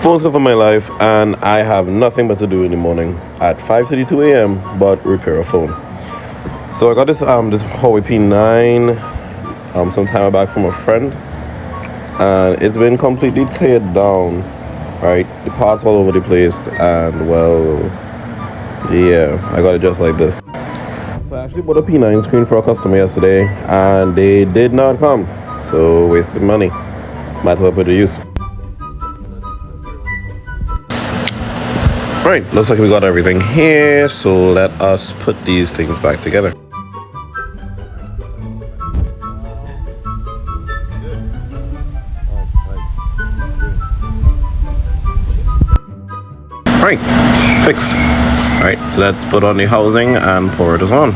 Phone's good for my life, and I have nothing but to do in the morning at 5:32 a.m. but repair a phone. So I got this Huawei P9 some time back from a friend, and it's been completely teared down. Right, the parts all over the place, and well, yeah, I got it just like this. So I actually bought a P9 screen for a customer yesterday, and they did not come, so wasted money. Might as well put it to use. Right, looks like we got everything here, so let us put these things back together. Right, fixed. Alright, so let's put on the housing and pour it on.